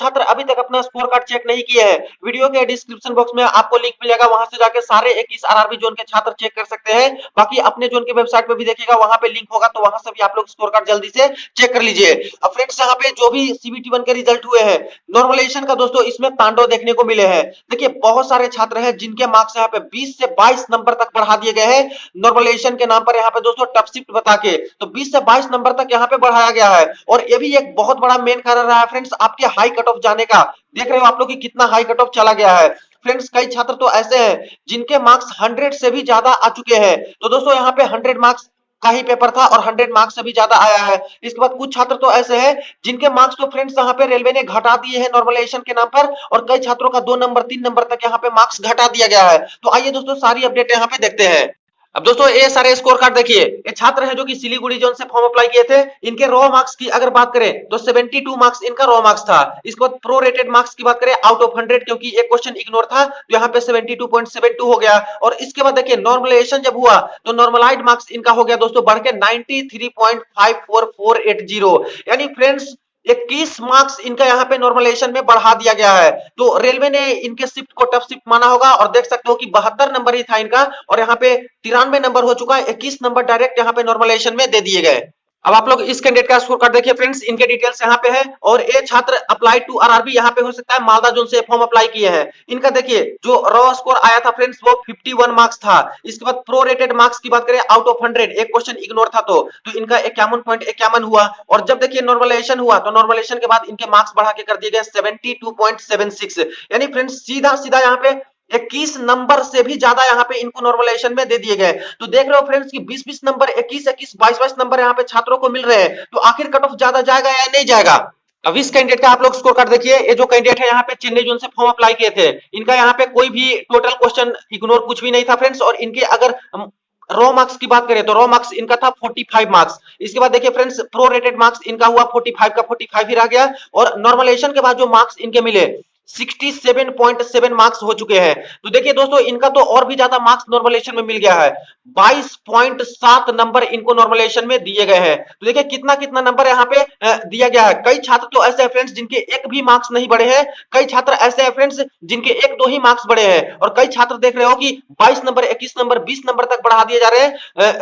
छात्र अभी तक अपना स्कोर कार्ड चेक नहीं किए हैं, वीडियो के डिस्क्रिप्शन बॉक्स में आपको लिंक मिलेगा, वहां से जाके सारे 21 आरआरबी जोन के छात्र चेक कर सकते हैं। बाकी अपने जोन की वेबसाइट पे भी देखिएगा, वहां पे लिंक होगा, तो वहां से भी आप लोग स्कोर कार्ड जल्दी से चेक कर लीजिए। अब फ्रेंड्स यहाँ पे जो भी सीबीटी 1 के रिजल्ट हुए हैं नॉर्मलाइजेशन का दोस्तों, इसमें तांडव देखने को मिले हैं। देखिए बहुत सारे छात्र हैं जिनके मार्क्स यहाँ पे 20 से 22 नंबर तक बढ़ा दिए गए हैं नॉर्मलाइजेशन के नाम पर, यहाँ पे दोस्तों टफ शिफ्ट बता के, तो 20 से 22 नंबर तक यहाँ पे बढ़ाया गया है। और ये भी एक बहुत बड़ा मेन कारण रहा है फ्रेंड्स आपके हाई कट ऑफ जाने का। देख रहे हो आप लोग कि कितना हाई कट ऑफ चला गया है। फ्रेंड्स कई छात्र तो ऐसे हैं जिनके मार्क्स 100 से भी ज्यादा आ चुके हैं, तो दोस्तों यहाँ पे 100 मार्क्स का ही पेपर था और 100 मार्क्स से भी ज्यादा आया है। इसके बाद कुछ छात्र तो ऐसे हैं जिनके मार्क्स तो फ्रेंड्स यहाँ पे रेलवे ने घटा दिए हैं नॉर्मलाइजेशन के नाम पर, और कई छात्रों का 2 नंबर 3 नंबर तक यहाँ पे मार्क्स घटा दिया गया है। तो आइए दोस्तों सारी अपडेट यहाँ पे देखते हैं। अब दोस्तों ये सारे स्कोर कार्ड देखिए, ये छात्र हैं जो कि सिलीगुड़ी जोन से फॉर्म अप्लाई किए थे। इनके रॉ मार्क्स की अगर बात करें तो 72 मार्क्स इनका रॉ मार्क्स था। इसके बाद प्रो रेटेड मार्क्स की बात करें आउट ऑफ 100, क्योंकि एक क्वेश्चन इग्नोर था तो यहाँ पे 72.72 हो गया। और इसके बाद देखिए नॉर्मलाइजेशन जब हुआ तो नॉर्मलाइज्ड मार्क्स इनका हो गया दोस्तों बढ़ के 93.54480, यानी फ्रेंड्स 21 मार्क्स इनका यहाँ पे नॉर्मलाइजेशन में बढ़ा दिया गया है। तो रेलवे ने इनके शिफ्ट को टफ शिफ्ट माना होगा, और देख सकते हो कि 72 नंबर ही था इनका और यहाँ पे 93 नंबर हो चुका है, 21 नंबर डायरेक्ट यहाँ पे नॉर्मलाइजेशन में दे दिए गए। अब आप लोग इस कैंडिडेट का स्कोर कार्ड देखिए फ्रेंड्स, इनके डिटेल्स यहाँ पे है। और ये छात्र अप्लाई टू आरआरबी यहाँ पे हो सकता है मालदा जोन से फॉर्म अप्लाई किए हैं। इनका देखिए जो रॉ स्कोर आया था फ्रेंड्स वो 51 मार्क्स था। इसके बाद प्रो रेटेड मार्क्स की बात करें आउट ऑफ 100, एक क्वेश्चन इग्नोर था तो इनका 51.51 हुआ। और जब देखिए नॉर्मलाइजेशन हुआ तो नॉर्मलाइजेशन के बाद इनके मार्क्स बढ़ा के कर दिए गए 72.76, यानी फ्रेंड्स सीधा सीधा यहाँ पे 21 नंबर से भी ज्यादा यहाँ पे इनको नॉर्मलाइजेशन में दे दिए गए। तो देख रहे हो फ्रेंड्स कि 20-20 नंबर, 21-21, 22-22 नंबर यहाँ पे छात्रों को मिल रहे हैं, तो आखिर कट ऑफ ज्यादा जाएगा या नहीं जाएगा। अब इस कैंडिडेट का आप लोग स्कोर कार्ड देखिए, ये जो कैंडिडेट है यहाँ पे चेन्नई जोन से फॉर्म अप्लाई किए थे, इनका यहाँ पे कोई भी टोटल क्वेश्चन इग्नोर कुछ भी नहीं था फ्रेंड्स। और इनके अगर रॉ मार्क्स की बात करें तो रॉ मार्क्स इनका था 45 मार्क्स। इसके बाद देखिए फ्रेंड्स प्रो रेटेड मार्क्स इनका हुआ 45 का 45 ही रह गया। और नॉर्मलाइजेशन के बाद जो मार्क्स इनके मिले 67.7 मार्क्स हो चुके हैं। तो देखिए दोस्तों इनका तो और भी ज्यादा मार्क्स नॉर्मलाइजेशन में मिल गया है, 22.7 नंबर इनको नॉर्मलाइजेशन में दिए गए हैं। तो देखिए कितना कितना नंबर यहाँ पे दिया गया है। कई छात्र तो ऐसे हैं फ्रेंड्स जिनके एक भी मार्क्स नहीं बढ़े हैं, कई छात्र ऐसे हैं फ्रेंड्स जिनके एक दो ही मार्क्स बढ़े हैं, और कई छात्र देख रहे हो कि 22 नंबर 21 नंबर 20 नंबर तक बढ़ा दिए जा रहे हैं।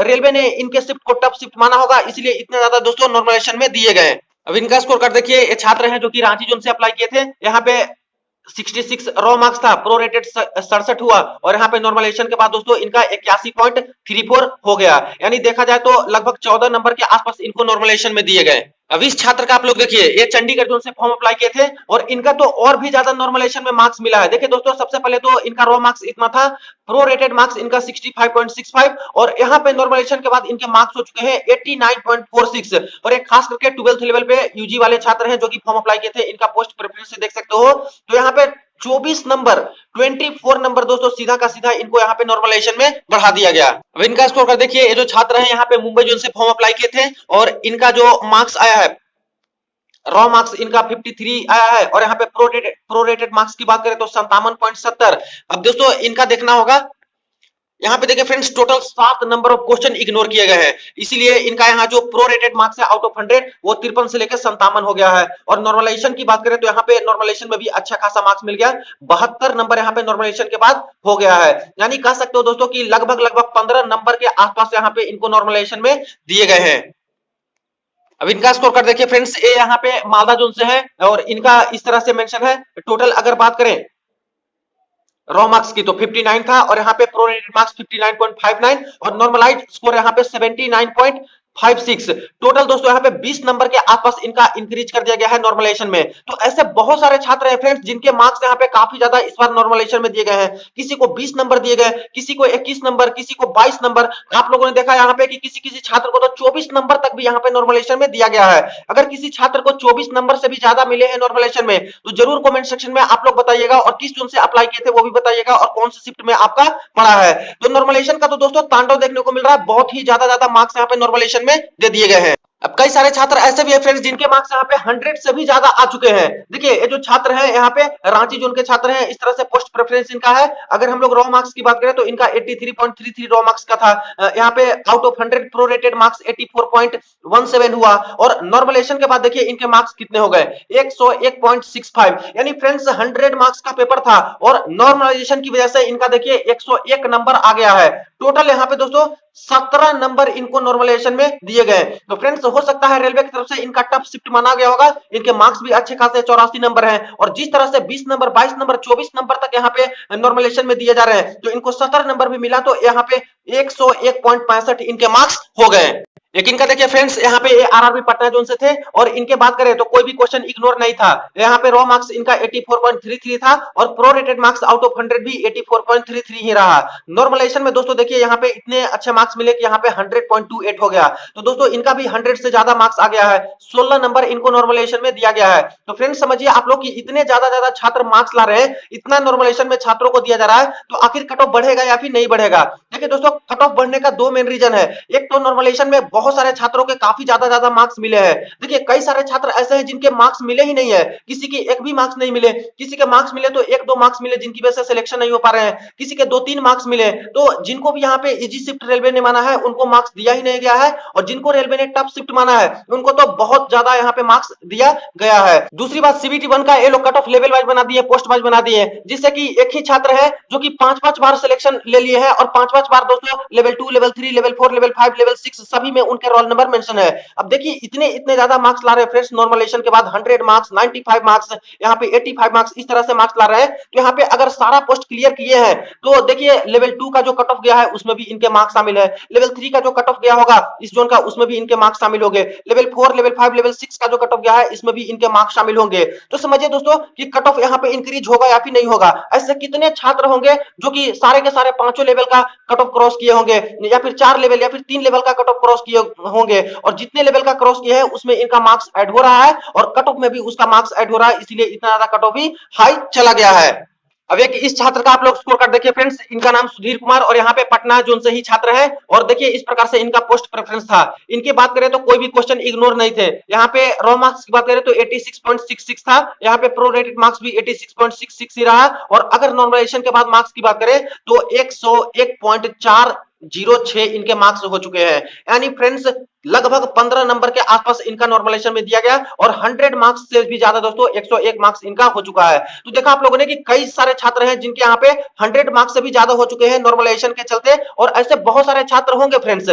रेलवे ने इनके शिफ्ट को टफ शिफ्ट माना होगा, इसलिए इतने ज्यादा दोस्तों नॉर्मलाइजेशन में दिए गए। अब इनका स्कोर कार्ड देखिए, ये छात्र हैं जो कि रांची जोन से अप्लाई किए थे, यहाँ पे 66 रॉ मार्क्स था, प्रो रेटेड 67 हुआ, और यहाँ पे नॉर्मलाइजेशन के बाद दोस्तों इनका 81.34 हो गया, यानी देखा जाए तो लगभग 14 नंबर के आसपास इनको नॉर्मलाइजेशन में दिए गए। अब इस छात्र का आप लोग देखिए, ये चंडीगढ़ जोन से फॉर्म अप्लाई किए थे और इनका तो और भी ज्यादा नॉर्मलाइजेशन में मार्क्स मिला है। देखिए दोस्तों सबसे पहले तो इनका रॉ मार्क्स इतना था, प्रो रेटेड मार्क्स इनका 65.65, और यहाँ पे नॉर्मलाइजेशन के बाद इनके मार्क्स हो चुके हैं 89.46। और एक खास करके 12th लेवल पे यूजी वाले छात्र हैं जो कि फॉर्म अप्लाई किए थे, इनका पोस्ट प्रेफरेंस से देख सकते हो, तो यहाँ पे 24 नंबर 24 नंबर दोस्तों सीधा का सीधा इनको यहाँ पे नॉर्मलाइजेशन में बढ़ा दिया गया। अब इनका स्कोर कर देखिए, ये जो छात्र हैं यहाँ पे मुंबई जोन से फॉर्म अप्लाई किए थे, और इनका जो मार्क्स आया है रॉ मार्क्स इनका 53 आया है, और यहाँ पे प्रो रेटेड मार्क्स की बात करें तो 57.70। अब दोस्तों इनका देखना होगा, यहाँ पे देखिए friends total 7 number of question ignore किए गए हैं, इसीलिए इनका यहाँ जो प्रो रेटेड मार्क्स है आउट ऑफ 100 वो 53 से लेकर 57 हो गया है। और नॉर्मलाइजेशन की बात करें तो यहाँ पे नॉर्मलाइजेशन में भी अच्छा खासा मार्क्स मिल गया, 72 नंबर यहाँ पे नॉर्मलाइजेशन के बाद हो गया है, यानी कह सकते हो दोस्तों की लगभग 15 नंबर के आसपास यहाँ पे इनको नॉर्मलाइजेशन में दिए गए हैं। अब इनका स्कोर कार्ड देखिए फ्रेंड्स, ये यहाँ पे मालदा जोन से है, और इनका इस तरह से मेंशन है। टोटल अगर बात करें रॉ मार्क्स की तो 59 था, और यहाँ पे प्रो रेटेड मार्क्स 59.59, और नॉर्मलाइज्ड स्कोर यहाँ पे 79.56। टोटल दोस्तों यहाँ पे 20 नंबर के आसपास इनका इंक्रीज कर दिया गया है नॉर्मलाइजेशन में। तो ऐसे बहुत सारे छात्र हैं फ्रेंड्स जिनके मार्क्स यहाँ पे काफी ज्यादा इस बार नॉर्मलाइजेशन में दिए गए हैं। किसी को 20 नंबर दिए गए, किसी को 21 नंबर, किसी को 22 नंबर। आप लोगों ने देखा यहाँ पे कि किसी किसी छात्र को तो 24 नंबर तक भी यहाँ पे नॉर्मलाइजेशन में दिया गया है। अगर किसी छात्र को 24 नंबर से भी ज्यादा मिले हैं नॉर्मलाइजेशन में तो जरूर कमेंट सेक्शन में आप लोग बताइएगा, और किस जोन से अप्लाई किए थे वो भी बताइएगा, और कौन सी शिफ्ट में आपका पड़ा है। तो नॉर्मलाइजेशन का तो दोस्तों तांडव देखने को मिल रहा है, बहुत ही ज्यादा मार्क्स यहाँ पे नॉर्मलाइजेशन में दे दिए गए हैं। अब कई सारे छात्र ऐसे भी है फ्रेंड्स जिनके मार्क्स यहाँ पे 100 से भी ज्यादा आ चुके हैं। देखिए ये जो छात्र हैं यहाँ पे रांची जोन के छात्र हैं, इस तरह से पोस्ट प्रेफरेंस इनका है। अगर हम लोग रॉ मार्क्स की बात करें तो इनका 83.33 रॉ मार्क्स का था। यहाँ पे आउट ऑफ 100 प्रोरेटेड मार्क्स 84.17 हुआ। और नॉर्मलाइजेशन के बाद देखिए इनके मार्क्स कितने हो गए, 101.65। यानी फ्रेंड्स 100 मार्क्स का पेपर था और नॉर्मलाइजेशन की वजह से इनका देखिए 101 नंबर आ गया है। टोटल यहाँ पे दोस्तों 17 नंबर इनको नॉर्मलाइजेशन में दिए गए। तो फ्रेंड्स हो सकता है रेलवे की तरफ से इनका टफ शिफ्ट माना गया होगा, इनके मार्क्स भी अच्छे खासे 84 नंबर हैं। और जिस तरह से 20 नंबर 22 नंबर 24 नंबर तक यहाँ पे नॉर्मलाइजेशन में दिए जा रहे हैं, तो इनको 17 नंबर भी मिला, तो यहाँ पे 101.65 इनके मार्क्स हो गए। लेकिन का देखिए फ्रेंड्स यहाँ पे ये आरआरबी पटना जोन से थे और इनके बात करें तो कोई भी क्वेश्चन इग्नोर नहीं था। यहाँ पे रॉ मार्क्स इनका 84.33 था और प्रोरेटेड मार्क्स आउट ऑफ 100 भी 84.33 ही रहा। नॉर्मलाइजेशन में दोस्तों देखिए यहाँ पे इतने अच्छे मार्क्स मिले कि यहाँ पे 100.28 हो गया। तो दोस्तों इनका भी 100 से ज्यादा मार्क्स आ गया है, 16 नंबर इनको नॉर्मलाइजेशन में दिया गया है। तो फ्रेंड्स समझिए आप लोग की इतने ज्यादा छात्र मार्क्स ला रहे हैं, इतना नॉर्मलाइजेशन में छात्रों को दिया जा रहा है, तो आखिर कट ऑफ बढ़ेगा या फिर नहीं बढ़ेगा। देखिए दोस्तों कट ऑफ बढ़ने का दो मेन रीजन है। एक तो नॉर्मलाइजेशन में बहुत सारे छात्रों के काफी ज्यादा मार्क्स मिले हैं। देखिए कई सारे छात्र ऐसे हैं जिनके मार्क्स मिले ही नहीं है, किसी के एक भी मार्क्स नहीं मिले, किसी के मार्क्स मिले तो एक दो मार्क्स मिले जिनकी वजह से सिलेक्शन नहीं हो पा रहे हैं, किसी के 2-3 मार्क्स मिले। तो जिनको भी यहाँ पे इजी शिफ्ट रेलवे ने माना है उनको मार्क्स दिया ही नहीं गया है, और जिनको रेलवे ने टफ शिफ्ट माना है उनको तो बहुत ज्यादा यहाँ पे मार्क्स दिया गया है। दूसरी बात सीबीटी 1 का ये लोग कट ऑफ लेवल वाइज बना दिए, पोस्ट वाइज बना दिए, जिससे कि एक ही छात्र है जो कि 5-5 बार सिलेक्शन ले लिए हैं और 5-5 बार दोस्तों level 2 level 3 level 4 level 5 level 6 सभी में उनके रोल नंबर मेंशन है। अब देखिए इतने ज्यादा मार्क्स ला रहे हैं फ्रेंड्स नॉर्मलाइजेशन के बाद, 100 मार्क्स 95 मार्क्स यहाँ पे 85 मार्क्स इस तरह से मार्क्स ला रहे हैं। तो यहाँ पे अगर सारा पोस्ट क्लियर किए हैं तो देखिए लेवल 2 का जो कट ऑफ गया है उसमें भी इनके मार्क्स शामिल है, लेवल 3 का जो कट ऑफ गया होगा इस जोन का उसमें भी इनके मार्क्स शामिल होंगे, लेवल 4 लेवल 5 लेवल 6 का जो कट ऑफ गया है इसमें भी इनके मार्क्स शामिल होंगे। तो समझिए दोस्तों कि कट ऑफ यहाँ पे इंक्रीज होगा या फिर नहीं होगा। ऐसे कितने छात्र होंगे जो कि सारे के सारे पांचों लेवल का कट ऑफ क्रॉस किए होंगे, या फिर 4 लेवल या फिर 3 लेवल का कट ऑफ क्रॉस किए होंगे, और जितने लेवल का क्रॉस किए हैं उसमें इनका मार्क्स ऐड हो रहा है और कट ऑफ में भी उसका मार्क्स ऐड हो रहा है, इसलिए इतना ज्यादा कट ऑफ भी हाई चला गया है। अब एक इस छात्र का आप लोग स्कोर कार्ड देखिए फ्रेंड्स, इनका नाम सुधीर कुमार और यहाँ पे पटना जोन से ही छात्र है। और देखिए इस प्रकार से इनका पोस्ट प्रेफरेंस था। इनकी बात करें तो कोई भी क्वेश्चन इग्नोर नहीं थे। यहाँ पे रॉ मार्क्स की बात करें तो 86.66 था, यहाँ पे प्रोरेटेड मार्क्स भी 86.66 ही रहा। और अगर नॉर्मलाइजेशन के बाद मार्क्स की बात करें तो 101.406 इनके मार्क्स हो चुके हैं। यानी फ्रेंड्स लगभग 15 नंबर के आसपास इनका नॉर्मलाइजेशन में दिया गया और 100 मार्क्स से भी ज्यादा दोस्तों 101 मार्क्स इनका हो चुका है। तो देखा आप लोगों ने कि कई सारे छात्र हैं जिनके यहाँ पे 100 मार्क्स से भी ज्यादा हो चुके हैं नॉर्मलाइजेशन के चलते, और ऐसे बहुत सारे छात्र होंगे फ्रेंड्स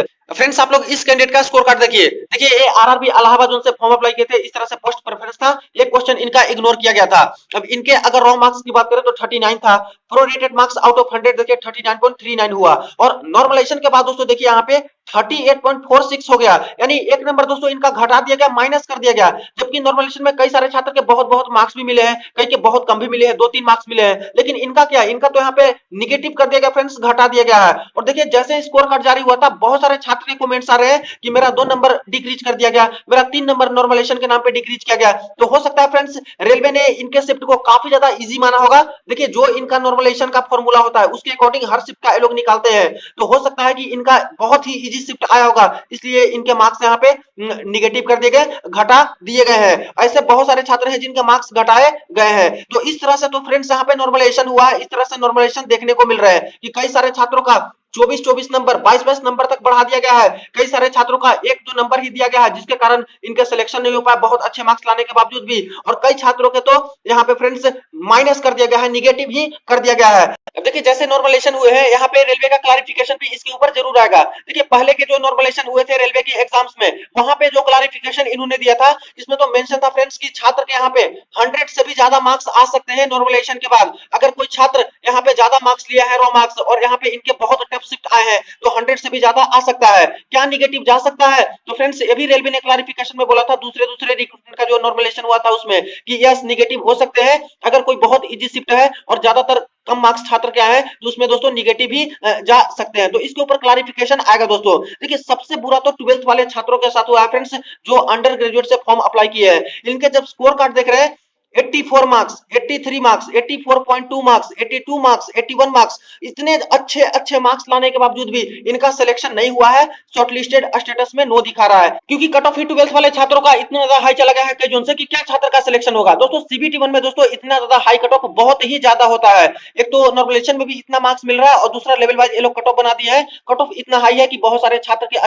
आप लोग इस कैंडिडेट का स्कोर कार्ड देखिए। देखिए ये आरआरबी इलाहाबाद जोन से फॉर्म अप्लाई किए थे, इस तरह से पोस्ट प्रेफरेंस था, एक क्वेश्चन इनका इग्नोर किया गया था। अब इनके अगर रॉ मार्क्स की बात करें तो 39 था, प्रोरेटेड मार्क्स आउट ऑफ 100 देखिए 39.39 हुआ, और नॉर्मलाइजेशन के बाद दोस्तों देखिए यहाँ पे 38.46 हो गया। यानी एक नंबर दोस्तों इनका घटा दिया गया, माइनस कर दिया गया। जबकि नॉर्मलाइजेशन में कई सारे छात्र के बहुत मार्क्स भी मिले हैं, कई के बहुत कम भी मिले हैं, 2-3 मार्क्स मिले हैं, लेकिन इनका क्या, इनका तो यहाँ पे निगेटिव कर दिया गया फ्रेंड्स, घटा दिया गया है। और देखिए जैसे स्कोर कार्ड जारी हुआ था बहुत सारे छात्र के कमेंट्स आ रहे हैं कि मेरा 2 नंबर डिक्रीज कर दिया गया, मेरा 3 नंबर नॉर्मलाइजेशन के नाम पे डिक्रीज किया गया। तो हो सकता है फ्रेंड्स रेलवे ने इनके शिफ्ट को काफी ज्यादा इजी माना होगा। देखिए जो इनका नॉर्मलाइजेशन का फॉर्मूला होता है उसके अकॉर्डिंग हर शिफ्ट का ये लोग निकालते हैं, तो हो सकता है कि इनका बहुत ही इजी शिफ्ट आया होगा, इसलिए इनके मार्क्स यहाँ पे निगेटिव कर दिए गए, घटा दिए गए हैं। ऐसे बहुत सारे छात्र हैं जिनके मार्क्स घटाए गए हैं। तो इस तरह से तो फ्रेंड्स यहाँ पे नॉर्मलाइजेशन हुआ है, इस तरह से नॉर्मलाइजेशन देखने को मिल रहा है कि कई सारे छात्रों का 24 नंबर 22 नंबर तक बढ़ा दिया गया है, कई सारे छात्रों का 1-2 नंबर ही दिया गया है, जिसके कारण इनके सिलेक्शन नहीं हो पाया बहुत अच्छे मार्क्स लाने के बावजूद भी। और कई छात्रों के तो यहाँ पे फ्रेंड्स माइनस कर दिया गया है, निगेटिव ही कर दिया गया है। अब देखिए जैसे नॉर्मलाइजेशन हुए हैं यहाँ पे रेलवे का क्लैरिफिकेशन भी इसके ऊपर जरूर आएगा। देखिए पहले के जो नॉर्मलाइजेशन हुए थे रेलवे के एग्जाम्स में, वहां पे जो क्लैरिफिकेशन इन्होंने दिया था इसमें तो मेंशन था फ्रेंड्स कि छात्र के यहाँ पे 100 से भी ज्यादा मार्क्स आ सकते हैं नॉर्मलाइजेशन के बाद। अगर कोई छात्र यहाँ पे ज्यादा मार्क्स लिया है रॉ मार्क्स और यहाँ पे इनके बहुत टफ शिफ्ट आए हैं तो 100 से भी ज्यादा आ सकता है। क्या निगेटिव जा सकता है? तो फ्रेंड्स ये भी रेलवे ने क्लैरिफिकेशन में बोला था दूसरे रिक्रूटमेंट का जो नॉर्मलाइजेशन हुआ था उसमें कि यस निगेटिव हो सकते हैं अगर कोई बहुत इजी शिफ्ट है और ज्यादातर कम मार्क्स छात्र क्या है तो उसमें दोस्तों निगेटिव ही जा सकते हैं। तो इसके ऊपर क्लैरिफिकेशन आएगा दोस्तों। देखिए सबसे बुरा तो 12th वाले छात्रों के साथ हुआ है फ्रेंड्स, जो अंडर ग्रेजुएट से फॉर्म अप्लाई किए हैं। इनके जब स्कोर कार्ड देख रहे हैं 84 marks, 83 marks, 84.2 marks, 82 marks, 81 marks, इतने अच्छे अच्छे मार्क्स लाने के बावजूद भी इनका सिलेक्शन नहीं हुआ है। शॉर्टलिस्टेड स्टेटस में नो दिखा रहा है, क्योंकि कट ऑफ ही 12th वाले छात्रों का इतना ज्यादा हाई चला गया है कि उनसे कि क्या छात्र का सिलेक्शन होगा। दोस्तों सीबीटी 1 में दोस्तों इतना ज्यादा हाई कट ऑफ बहुत ही ज्यादा होता है। एक तो नॉर्मलाइजेशन में भी इतना मार्क्स मिल रहा है और दूसरा लेवल वाइज ये लोग कट ऑफ बना दिया है। कट ऑफ इतना हाई है कि बहुत सारे छात्र के